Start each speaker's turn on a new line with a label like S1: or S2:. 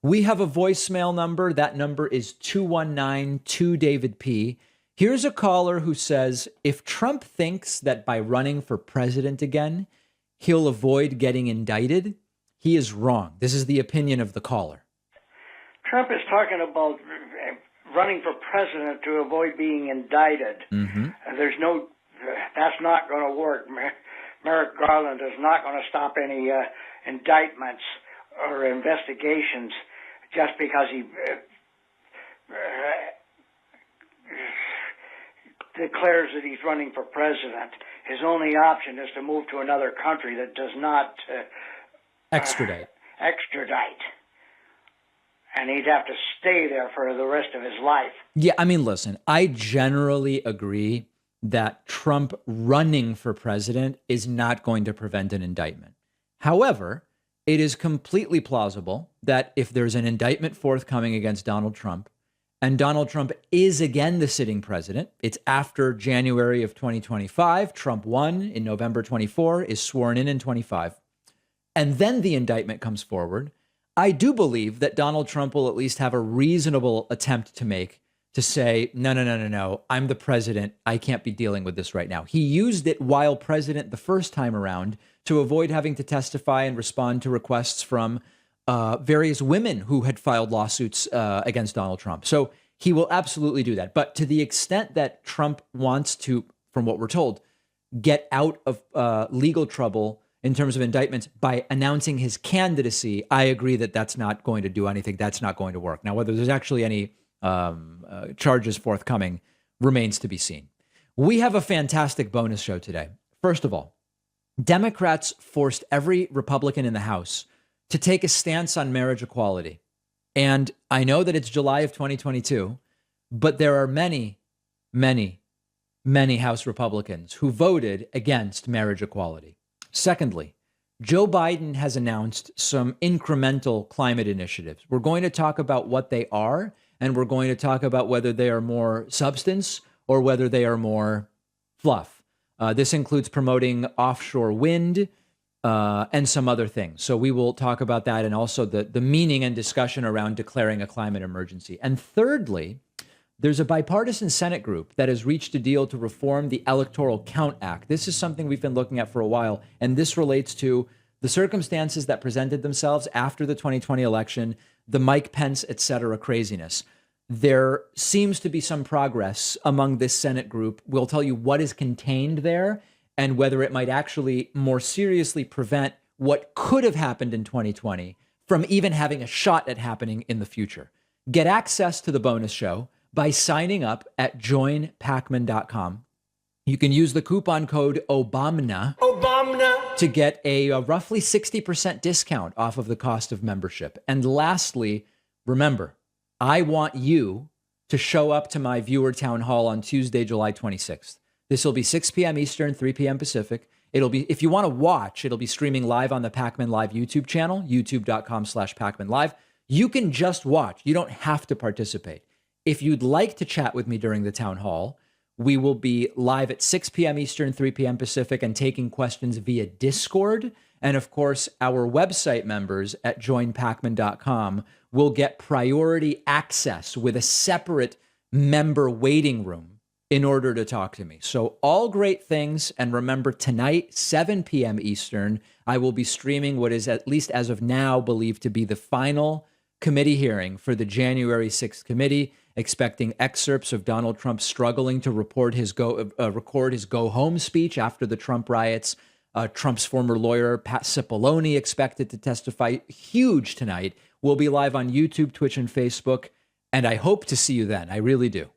S1: We have a voicemail number. That number is 219-2-DAVID-P. Here's a caller who says, if Trump thinks that by running for president again, he'll avoid getting indicted, he is wrong. This is the opinion of the caller.
S2: Trump is talking about running for president to avoid being indicted.
S1: Mm-hmm.
S2: That's not going to work. Merrick Garland is not going to stop any indictments or investigations just because he declares that he's running for president. His only option is to move to another country that does not
S1: extradite.
S2: And he'd have to stay there for the rest of his life.
S1: Yeah, I mean, listen, I generally agree that Trump running for president is not going to prevent an indictment. However, it is completely plausible that if there's an indictment forthcoming against Donald Trump, and Donald Trump is again the sitting president, it's after January of 2025, Trump won in November 24, is sworn in 25, and then the indictment comes forward, I do believe that Donald Trump will at least have a reasonable attempt to make to say, no, I'm the president. I can't be dealing with this right now. He used it while president the first time around to avoid having to testify and respond to requests from various women who had filed lawsuits against Donald Trump. So he will absolutely do that. But to the extent that Trump wants to, from what we're told, get out of legal trouble in terms of indictments by announcing his candidacy, I agree that that's not going to do anything. That's not going to work. Now, whether there's actually any charges forthcoming remains to be seen. We have a fantastic bonus show today. First of all, Democrats forced every Republican in the House to take a stance on marriage equality. And I know that it's July of 2022, but there are many House Republicans who voted against marriage equality. Secondly, Joe Biden has announced some incremental climate initiatives. We're going to talk about what they are, and we're going to talk about whether they are more substance or whether they are more fluff. This includes promoting offshore wind and some other things. So we will talk about that and also the meaning and discussion around declaring a climate emergency. And thirdly, there's a bipartisan Senate group that has reached a deal to reform the Electoral Count Act. This is something we've been looking at for a while, and this relates to the circumstances that presented themselves after the 2020 election, the Mike Pence, et cetera, craziness. There seems to be some progress among this Senate group. We'll tell you what is contained there and whether it might actually more seriously prevent what could have happened in 2020 from even having a shot at happening in the future. Get access to the bonus show by signing up at joinpacman.com. You can use the coupon code OBAMNA to get a roughly 60% discount off of the cost of membership. And lastly, remember, I want you to show up to my viewer town hall on Tuesday, July 26th. This will be 6 p.m. Eastern, 3 p.m. Pacific. It'll be, if you want to watch, it'll be streaming live on the Pacman Live YouTube channel, youtube.com/Pacman Live. You can just watch. You don't have to participate. If you'd like to chat with me during the town hall, we will be live at 6 p.m. Eastern, 3 p.m. Pacific, and taking questions via Discord. And of course, our website members at joinpacman.com will get priority access with a separate member waiting room in order to talk to me. So all great things. And remember, tonight, 7 p.m. Eastern, I will be streaming what is, at least as of now, believed to be the final committee hearing for the January 6th committee, expecting excerpts of Donald Trump struggling to record his go home speech after the Trump riots. Trump's former lawyer, Pat Cipollone, expected to testify. Huge tonight. We'll be live on YouTube, Twitch, and Facebook. And I hope to see you then. I really do.